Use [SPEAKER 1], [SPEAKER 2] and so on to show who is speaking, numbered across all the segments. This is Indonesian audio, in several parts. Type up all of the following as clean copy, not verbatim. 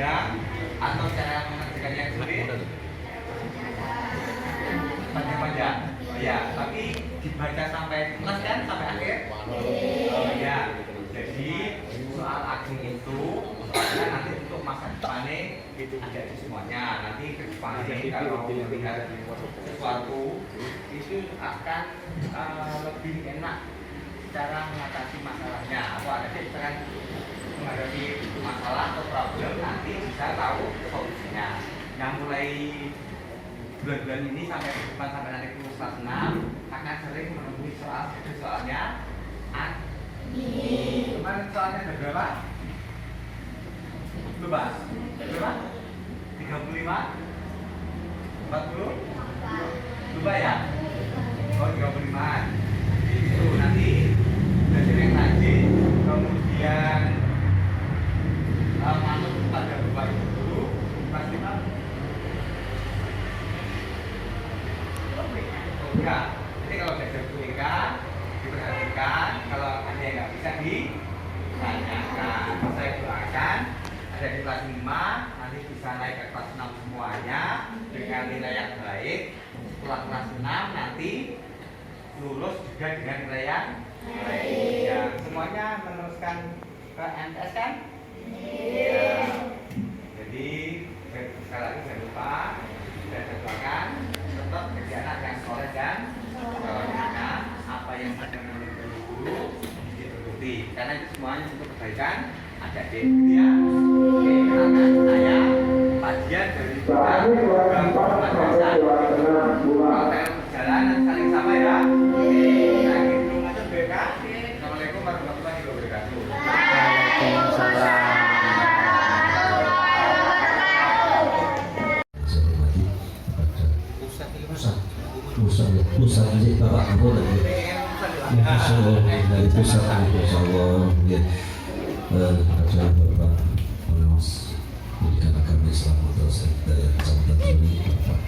[SPEAKER 1] panjang atau cara mengerjakan yang sulit? Panjang-panjang. Oh ya, tapi dibaca sampai tuntas kan, sampai akhir? Oh ya. Jadi soal akhir itu soalnya nanti untuk masa depannya ada di semuanya. Nanti ke depannya kalau melihat sesuatu itu akan lebih enak cara mengatasi masalahnya. Atau ada misalkan menghadapi masalah atau problem nanti bisa tahu solusinya. Yang mulai bulan-bulan ini sampai depan sampai nanti kelas 6 akan sering menemui soalnya kemarin soalnya ada berapa? Berapa? 35? 40? Lupa ya? Oh 35. Itu nanti belajar yang rajin, kemudian masuk pada beberapa itu dulu pasti kan? Enggak. Jadi kalau belajar TK diperhatikan, kalau ada yang nggak bisa ditanyakan. Saya doakan ada di kelas 5 nanti bisa naik ke kelas 6 semuanya dengan nilai yang baik. Setelah kelas 6 nanti lulus juga dengan nilai yang baik. Ya, semuanya meneruskan ke MTS kan? Iya. Jadi sekali lagi jangan lupa saya doakan tetap jadi anak yang soleh dan solehnya apa yang sedang menurut guru diikuti karena itu semuanya untuk kebaikan adik-adik ya. Oke, kenalkan saya Fadian dari Madrasah. Kalau saya perjalanan saling sama ya. Saya gitu macam BK. Assalamualaikum warahmatullahi wabarakatuh.
[SPEAKER 2] Waalaikumsalam. Pusat aja Bapak Abu dari pusat Insya Allah ya ada Bapak pengawas pendidikan agama Islam Madrasah Hidayah Kecamatan Turi Bapak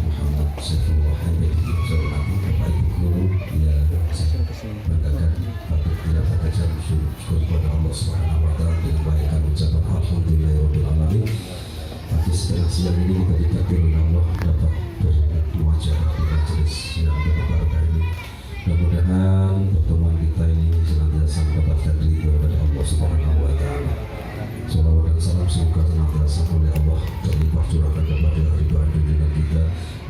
[SPEAKER 2] Muhammad Saifullah Hamid Jauh Nabi Bapak Ibu Guru ya banggakan patut kita bacakan syukur kepada Allah Subhanahu Wa Taala dengan baikkan ucapan Alhamdulillahirabbil alamin. Pagi setengah siang ini kita ditakdir oleh Allah dapat wajah di majelis yang berbahagia ini. Mudah-mudahan pertemuan kita ini senantiasa mendapatkan ridho dari Allah Subhanahu Wa Taala. Salawat dan salam semoga senantiasa oleh Allah terlimpah curahkan kepada ridhoan junjungan kita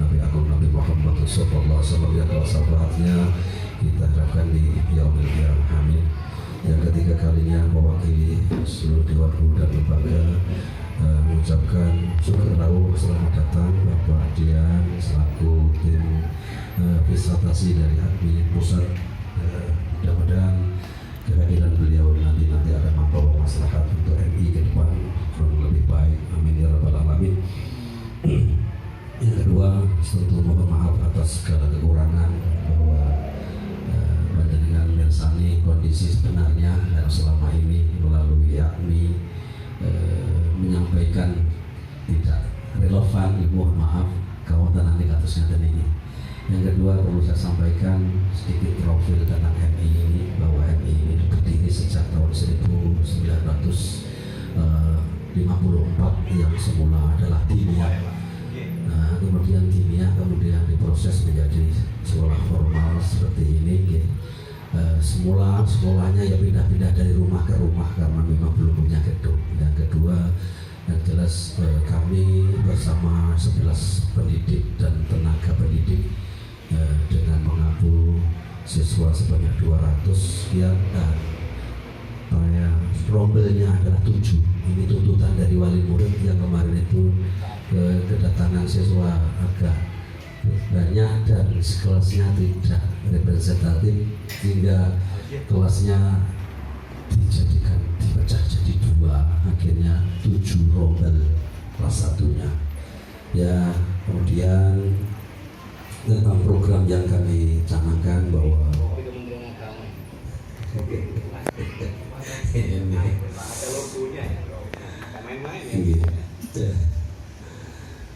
[SPEAKER 2] Nabi Agung Nabi Muhammad Sallallahu Alaihi Wasallam yang telah sahabatnya kita harapkan di yaumil qiyamah. Amin. Yang ketiga kalinya mewakili seluruh dewan guru dan lembaga mengucapkan syukur rawuh selamat datang Bapak Dian selaku tim visitasi dari admin pusat. Mudah-mudahan kehadiran beliau nanti akan membawa masyarakat untuk MI ke depan yang lebih baik. Amin ya rabbal alamin. Yang kedua, tentu mohon maaf atas segala kekurangan bahwa dengan mensani kondisi sebenarnya yang selama ini melalui yakni menyampaikan tidak relevan, mohon maaf kawan nanti kasusnya dan ini. Yang kedua perlu saya sampaikan sedikit profil tentang MI ini bahwa MI ini berdiri sejak tahun 1954 yang semula adalah Diniyah. Nah, kemudian Diniyah kemudian diproses menjadi sekolah formal seperti ini. Semula sekolahnya ya pindah-pindah dari rumah ke rumah karena memang belum punya gedung. Yang kedua yang jelas kami bersama 11 pendidik dan tenaga pendidik dengan mengaku siswa sebanyak 200 sekian dan rombelnya adalah 7. Ini tuntutan dari wali murid yang kemarin itu kedatangan siswa agak banyak dan kelasnya tidak representatif hingga kelasnya dipecah jadi 2, akhirnya 7 rombel kelas 1-nya ya. Kemudian tentang program yang kami canangkan bahwa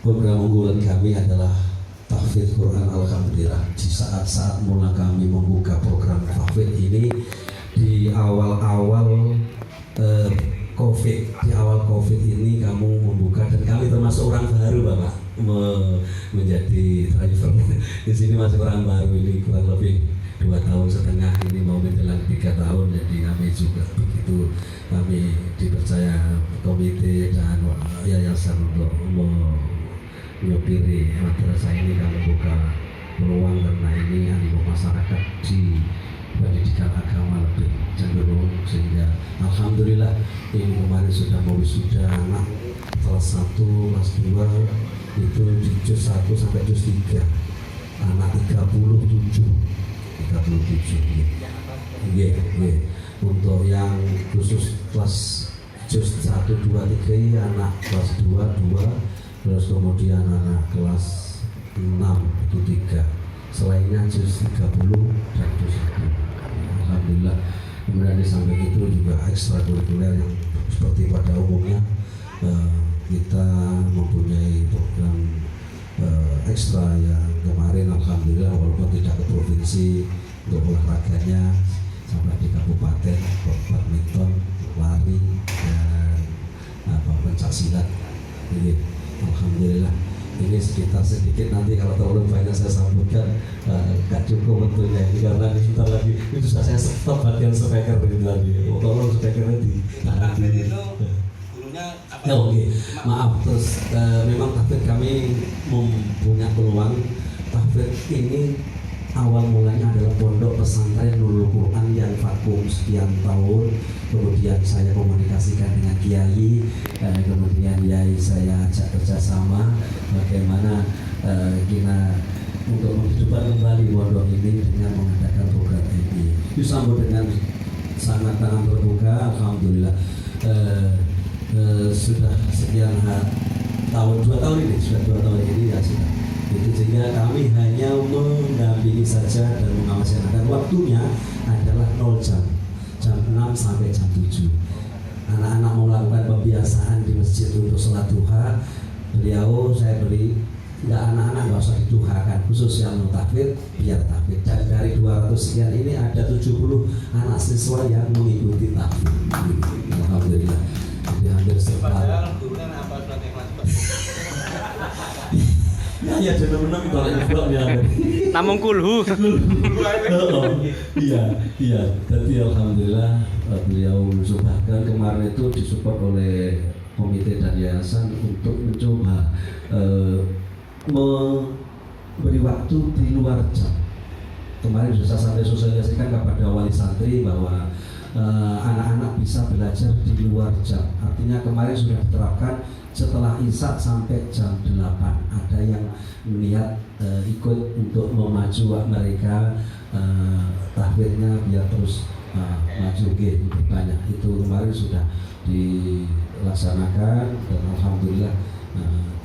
[SPEAKER 2] program unggulan kami adalah tahfidz Quran Alhamdulillah. Di saat-saat mula kami membuka program tahfidz ini di awal-awal COVID, di awal COVID ini kamu membuka, dan kami termasuk orang baru Bapak menjadi driver di sini, masih orang baru ini, kurang lebih 2,5 tahun ini mau menjelang 3 tahun. Jadi kami juga begitu, kami dipercaya komite dan yayasan untuk menyopiri madrasah ini, kami buka peluang karena ini animo masyarakat di pendidikan agama lebih cenderung, sehingga alhamdulillah ini kemarin sudah mau wisuda anak kelas 1, kelas 2 itu di juz 1 sampai juz 3 anak 37 untuk yang khusus kelas juz 1, 2, 3 ini anak kelas 2, terus kemudian anak kelas 6 itu 3, selainnya juz 30 dan juz 1. Alhamdulillah. Kemudian di samping itu juga ekstrakurikuler yang seperti pada umumnya kita mempunyai program ekstra yang kemarin alhamdulillah walaupun tidak ke provinsi untuk olahraganya sampai di kabupaten, badminton, lari dan pencak silat. Jadi alhamdulillah ini sekitar sedikit, nanti kalau terlalu banyak saya sambutkan gak cukup tentunya ini, karena ini sebentar lagi itu sudah saya stop bagian speaker ini lagi. Tolong speakernya di tangan ini. Maaf, terus memang tahfidz kami mempunyai peluang. Tahfidz ini awal mulanya adalah pondok pesantren Nurul Quran yang vakum sekian tahun, kemudian saya komunikasikan dengan kiai, kemudian kiai saya ajak kerjasama bagaimana kita untuk menghidupkan kembali pondok ini dengan mengadakan program ini. Disambut dengan sangat tangan terbuka, alhamdulillah. Sudah sekian tahun, 2 tahun ini ya sudah. Itu sehingga kami hanya mendampingi saja dan mengawasi, dan waktunya adalah 0 jam 6 sampai jam 7. Anak-anak mau melakukan pembiasaan di masjid untuk sholat duha, beliau saya beri anak-anak nggak usah diduhakan, khusus yang mau tahfidz biar tahfidz. Dan dari 200 sekian ini ada 70 anak siswa yang mengikuti tahfidz. Alhamdulillah. Jadi hampir separuh. Ya benar-benar itu orang Ibrahim ya.
[SPEAKER 3] Namung kulhu.
[SPEAKER 2] Iya. Jadi alhamdulillah beliau bahkan kemarin itu disupport oleh komite dan yayasan untuk mencoba memberi waktu di luar jam. Kemarin sudah sampai sosialisasikan kepada wali santri bahwa anak-anak bisa belajar di luar jam. Artinya kemarin sudah diterapkan setelah Isya sampai jam 8. Ada yang melihat ikut untuk memacu mereka tahfidznya biar terus maju lebih banyak. Itu kemarin sudah dilaksanakan dan alhamdulillah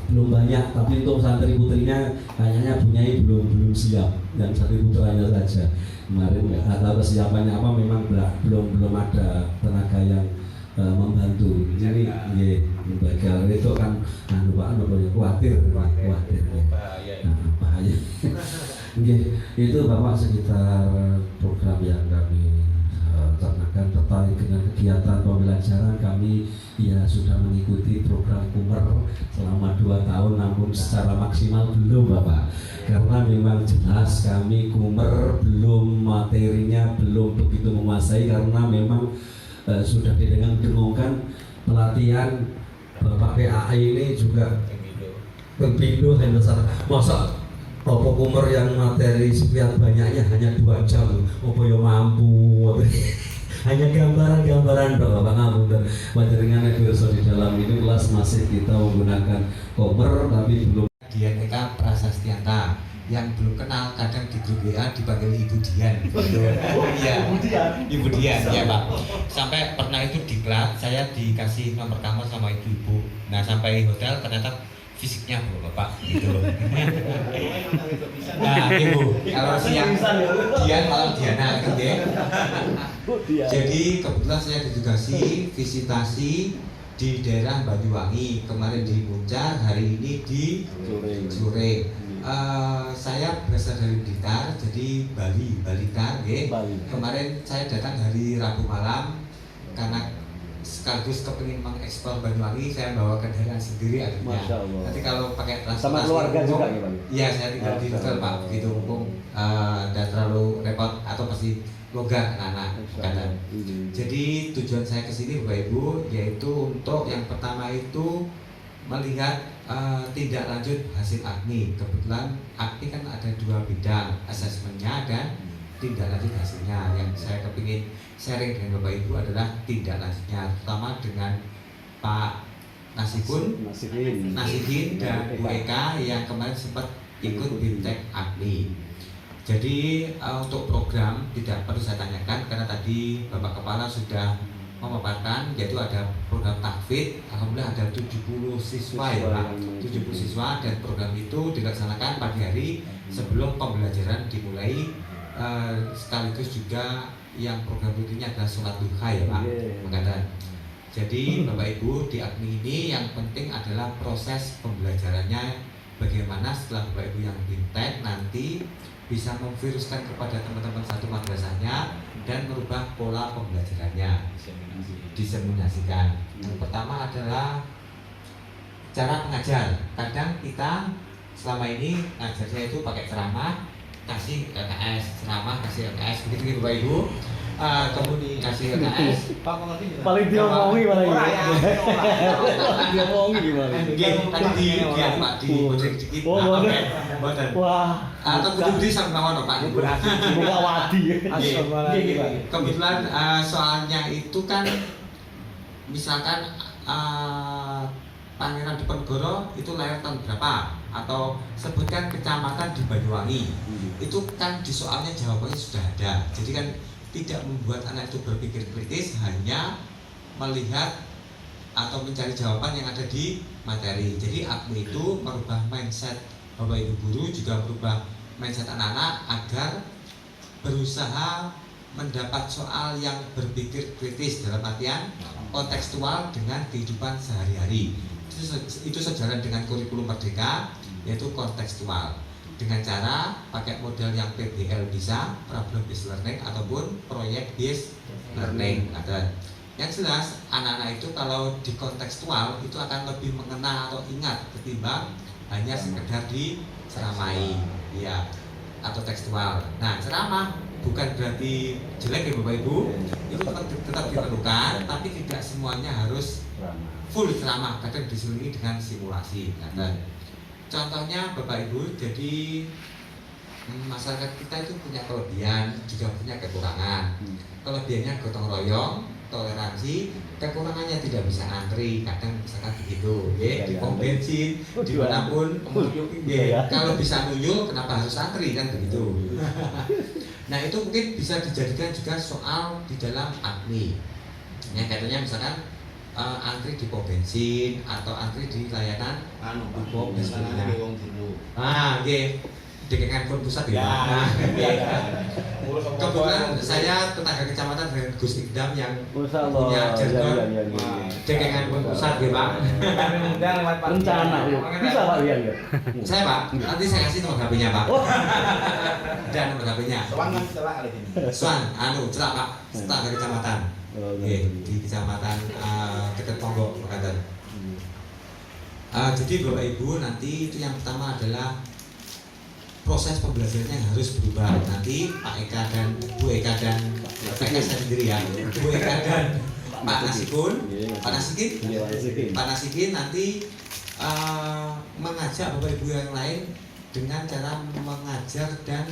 [SPEAKER 2] belum banyak, tapi untuk santri putrinya kayaknya Bunyai belum siap, dan santri putranya saja kemarin nggak tahu kesiapannya apa, memang belum ada tenaga yang membantu. Jadi bagian itu kan khawatir bahaya. Itu Bapak sekitar program yang kami ternakan. Tertarik dengan kegiatan pembelajaran kami ya sudah mengikuti program Kumer selama 2 tahun, namun secara maksimal belum Bapak, karena memang jelas kami Kumer belum, materinya belum begitu menguasai, karena memang sudah didengung-dengungkan pelatihan Bapak PAI ini juga Pempindo masa Bapak Kumer yang materi sekian banyaknya hanya 2 jam, apa yang mampu hanya gambaran-gambaran Bapak ngomong, dan materinya di dalam ini kelas masih kita menggunakan Kumer tapi belum.
[SPEAKER 1] Dian Eka Prasastianta yang belum kenal kadang di grup WA dipanggil Ibu Dian. Oh iya, Ibu Dian ya Pak. Sampai pernah itu di klub saya dikasih nomor kamar sama ibu-ibu. Nah sampai hotel ternyata fisiknya Bapak gitu loh. Nah Ibu, kalau siang Dian malam Diana gitu ya. Jadi kebetulan saya ditugasi visitasi di daerah Banyuwangi, kemarin di Muncar, hari ini di Jure. Saya berasal dari Blitar, jadi Balitar, ya. Kemarin saya datang hari Rabu malam karena sekaligus kepingin mengeksplor Banyuwangi, saya bawa kendaraan sendiri akhirnya.
[SPEAKER 3] Masya Allah.
[SPEAKER 1] Nanti kalau pakai transportasi
[SPEAKER 3] Sama keluarga
[SPEAKER 1] umum,
[SPEAKER 3] juga ya Pak?
[SPEAKER 1] iya saya tinggal di
[SPEAKER 3] Masya
[SPEAKER 1] hotel Pak,
[SPEAKER 3] Allah.
[SPEAKER 1] begitu mumpung tidak terlalu repot atau pasti longgar anak-anak.
[SPEAKER 3] Masya
[SPEAKER 1] Kata.
[SPEAKER 3] Allah. Ini.
[SPEAKER 1] Jadi tujuan saya ke sini Bapak Ibu yaitu untuk yang pertama itu melihat tindak lanjut hasil AKMI. Kebetulan AKMI kan ada dua bidang, asesmennya dan tindak lanjut hasilnya. Yang saya kepingin sharing dengan Bapak Ibu adalah tindak lanjutnya, terutama dengan Pak Nasihin dan Bu Eka yang kemarin sempat ikut BIMTEK AKMI. Jadi untuk program tidak perlu saya tanyakan karena tadi Bapak Kepala sudah memaparkan, yaitu ada program tahfidz. Alhamdulillah ada 70 siswa ya Pak, 70 siswa, dan program itu dilaksanakan pagi hari sebelum pembelajaran dimulai, sekaligus juga yang program rutinnya adalah sholat duha ya Pak. Makanya jadi Bapak Ibu di AKMI ini yang penting adalah proses pembelajarannya, bagaimana setelah Bapak Ibu yang BIMTEK nanti bisa memviruskan kepada teman-teman satu madrasahnya dan merubah pola pembelajarannya, diseminasikan. Yang pertama adalah cara mengajar. Kadang kita selama ini ngajarnya itu pakai ceramah, kasih LKS, ceramah kasih LKS, begitu Bapak Ibu. Kemudian kasih LKS.
[SPEAKER 3] Paling diomongi malah
[SPEAKER 1] Ora
[SPEAKER 3] ini.
[SPEAKER 1] ya.
[SPEAKER 3] Diomongi gimana?
[SPEAKER 1] Nggih, tadi dia Pak di bodrek dikit.
[SPEAKER 3] Oh,
[SPEAKER 1] Nah,
[SPEAKER 3] boten.
[SPEAKER 1] oke, boten.
[SPEAKER 3] Wah.
[SPEAKER 1] Atau kudu sama mawon Pak.
[SPEAKER 3] Buka wadi.
[SPEAKER 1] Kebetulan soalnya itu kan misalkan Pangeran Diponegoro itu lahir tahun berapa, atau sebutkan kecamatan di Banyuwangi, itu kan di soalnya jawabannya sudah ada. Jadi kan tidak membuat anak itu berpikir kritis, hanya melihat atau mencari jawaban yang ada di materi. Jadi AKMI itu merubah mindset Bapak Ibu guru, juga merubah mindset anak-anak agar berusaha mendapat soal yang berpikir kritis dalam artian kontekstual dengan kehidupan sehari-hari. Itu sejalan dengan kurikulum Merdeka, yaitu kontekstual, dengan cara pakai model yang PBL bisa, problem based learning ataupun proyek based learning. Yang jelas anak-anak itu kalau di kontekstual itu akan lebih mengena atau ingat ketimbang hanya sekedar diceramai ya, atau tekstual. Nah, ceramah bukan berarti jelek ya Bapak Ibu, itu tetap diperlukan, tapi tidak semuanya harus full ceramah, kadang diselingi dengan simulasi. Contohnya Bapak Ibu, jadi masyarakat kita itu punya kelebihan, juga punya kekurangan. Kelebihannya gotong royong, toleransi, kekurangannya tidak bisa antri, kadang misalkan begitu, ya, di pom bensin, dimanapun, ya, kalau bisa nuyul, kenapa harus antri, kan begitu. Nah itu mungkin bisa dijadikan juga soal di dalam AKMI. Yang katanya misalkan antri di pom bensin atau antri di layanan umum dan sebagainya. Dekengan pun pusat ya. Kebetulan saya tetangga kecamatan dengan Gus Ikdam yang punya jargon dekengan pun pusat ya Pak.
[SPEAKER 3] Rencana bisa Pak Wian ya.
[SPEAKER 1] Saya Pak, nanti saya kasih nomor HP-nya Pak. Dan nomor HP-nya. Soan, celak Pak, tetangga kecamatan. Di kecamatan dekat Ponggok, Makassar. Jadi Bapak Ibu nanti itu yang pertama adalah proses pembelajarannya harus berubah. Nanti Pak Eka dan Bu Eka dan Pak Eka sendiri ya, Bu Eka dan Pak Nasikin nanti mengajak Bapak Ibu yang lain dengan cara mengajar dan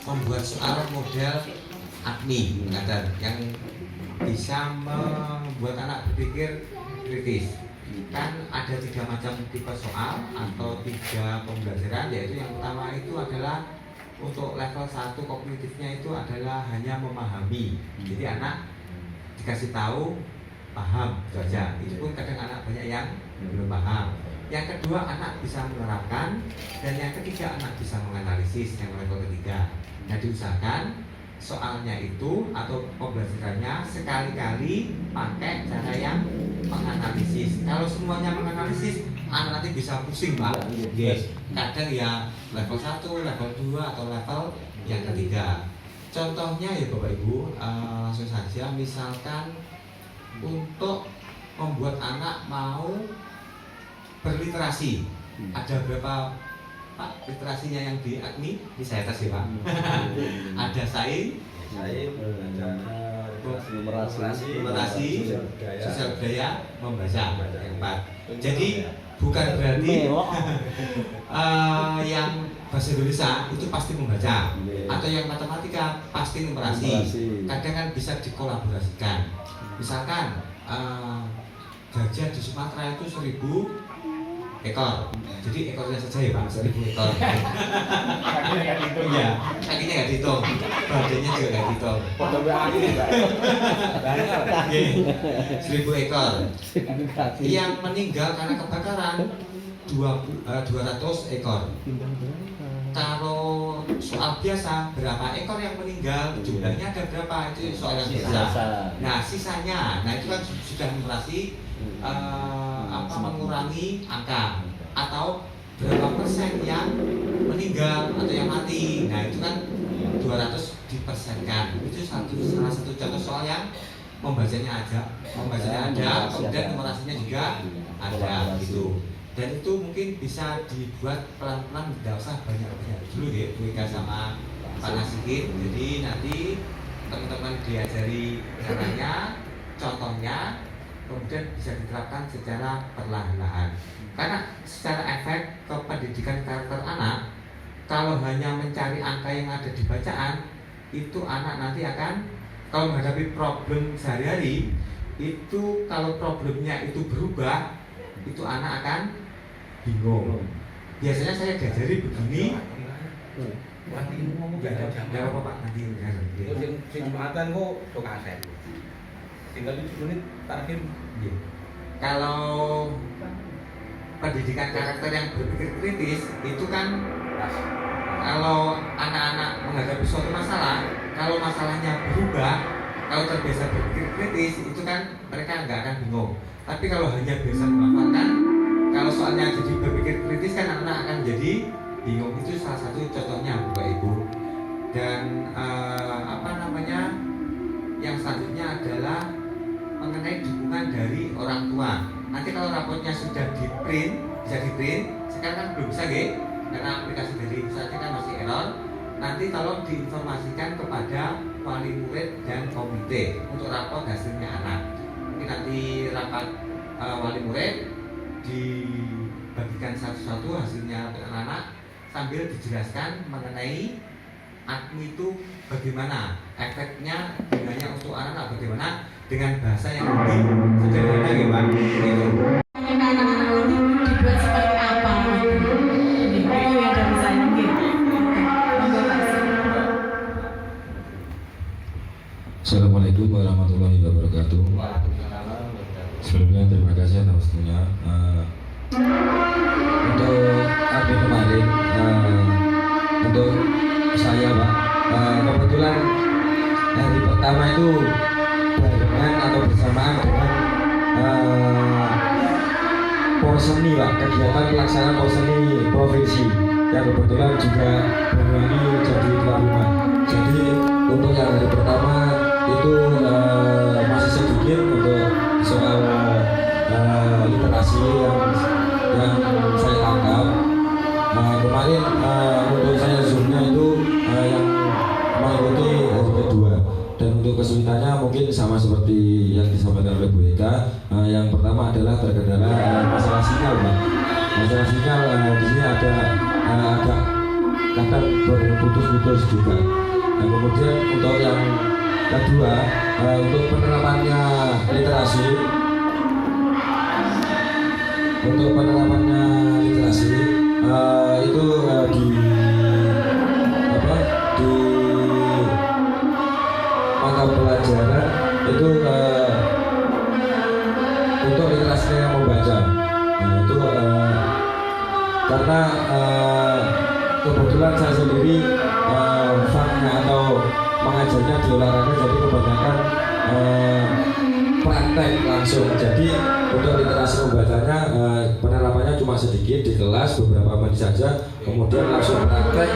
[SPEAKER 1] membuat soal model AKMI yang bisa membuat anak berpikir kritis. Kan ada 3 macam tipe soal atau 3 pembelajaran, yaitu yang pertama itu adalah untuk level 1 kognitifnya itu adalah hanya memahami. Jadi anak dikasih tahu paham itu aja. Itu pun kadang anak banyak yang belum paham. Yang kedua anak bisa menerapkan, dan yang ketiga anak bisa menganalisis, yang level ketiga. Nah diusahakan soalnya itu atau pembelajarannya sekali-kali pakai cara yang menganalisis. Kalau semuanya menganalisis, anak nanti bisa pusing Pak. Yes. Kadang ya level 1, level 2 atau level yang ketiga. Contohnya ya Bapak Ibu, langsung saja misalkan untuk membuat anak mau berliterasi. Ada berapa Pak literasinya yang di AKMI? Ini saya tes ya Pak. Ada sains, numerasi, sosial budaya, membaca yang 4. Jadi bukan berarti yang bahasa Indonesia itu pasti membaca, atau yang matematika pasti numerasi. Kadang kan bisa dikolaborasikan. Misalkan gajah di Sumatera itu 1000 ekor, jadi ekornya saja ya Pak, 1000 ekor. Kakinya nggak dihitung ya? Kakinya nggak dihitung, badannya juga nggak dihitung. 1000 ekor. Yang meninggal karena kebakaran 200 ekor. Kalau soal biasa berapa ekor yang meninggal, jumlahnya ada berapa, itu soal yang biasa. Nah sisanya, nah itu kan sudah numerasi. Mengurangi angka atau berapa persen yang meninggal atau yang mati. Nah itu kan 200 dipersenkan. Itu salah satu contoh soal yang membacanya ada, kemudian numerasinya juga ada gitu. Dan itu mungkin bisa dibuat pelan-pelan, tidak usah banyak-banyak dulu ya Bu Ika sama Pak Nasikin. Jadi nanti teman-teman diajari caranya, contohnya, kemudian bisa diterapkan secara perlahan-lahan. Karena secara efek ke pendidikan karakter anak, kalau hanya mencari angka yang ada di bacaan, itu anak nanti akan, kalau menghadapi problem sehari-hari, itu kalau problemnya itu berubah, itu anak akan bingung. Biasanya saya diajari begini. Nanti ngomong gak apa Pak, nanti
[SPEAKER 4] Jumatan kok do kaset. Tinggal 7 menit terakhir.
[SPEAKER 1] Kalau pendidikan karakter yang berpikir kritis itu kan, kalau anak-anak menghadapi suatu masalah, kalau masalahnya berubah, kalau terbiasa berpikir kritis, itu kan mereka nggak akan bingung. Tapi kalau hanya biasa menghafalkan, kalau soalnya jadi berpikir kritis kan anak akan jadi bingung. Itu salah satu contohnya Bapak Ibu. Dan yang selanjutnya adalah mengenai dukungan dari orang tua. Nanti kalau rapotnya sudah bisa di print, sekarang kan belum bisa karena aplikasi dari saja kan masih error. Nanti tolong diinformasikan kepada wali murid dan komite untuk rapot hasilnya anak. Mungkin nanti rapat wali murid dibagikan satu-satu hasilnya untuk anak-anak, sambil dijelaskan mengenai AKMI itu bagaimana, efeknya, gunanya untuk anak-anak bagaimana, dengan bahasa yang lebih sederhana ya Pak.
[SPEAKER 5] Anak-anak ini dibuat seperti apa? Ini yang dari saya mungkin.
[SPEAKER 2] Assalamualaikum warahmatullahi wabarakatuh. Sebelumnya terima kasih atas waktunya. Untuk update kemarin, untuk saya Pak, kebetulan hari pertama itu barengan atau bersamaan dengan Porseni Pak, kegiatan pelaksanaan Porseni provinsi yang kebetulan juga Banyuwangi jadi tuan rumah. Jadi untuk yang hari pertama itu masih sedikit untuk soal literasi yang saya tangkap. Kemarin untuk saya zoomnya itu yang mengikuti hari kedua, dan untuk kesulitannya mungkin sama seperti yang disampaikan oleh Bu Eka. Yang pertama adalah terkendala masalah sinyal Pak. Masalah sinyal di sini ada agak kadang berputus-putus juga. Dan kemudian untuk yang kedua, untuk penerapannya literasi, itu di mata pelajaran itu untuk literasi yang membaca. Nah, itu karena kebetulan saya sendiri faknya atau mengajarnya di olahraga, jadi kebanyakan praktek langsung. Jadi untuk literasi membacanya penerapannya cuma sedikit di kelas beberapa menit saja, kemudian langsung praktek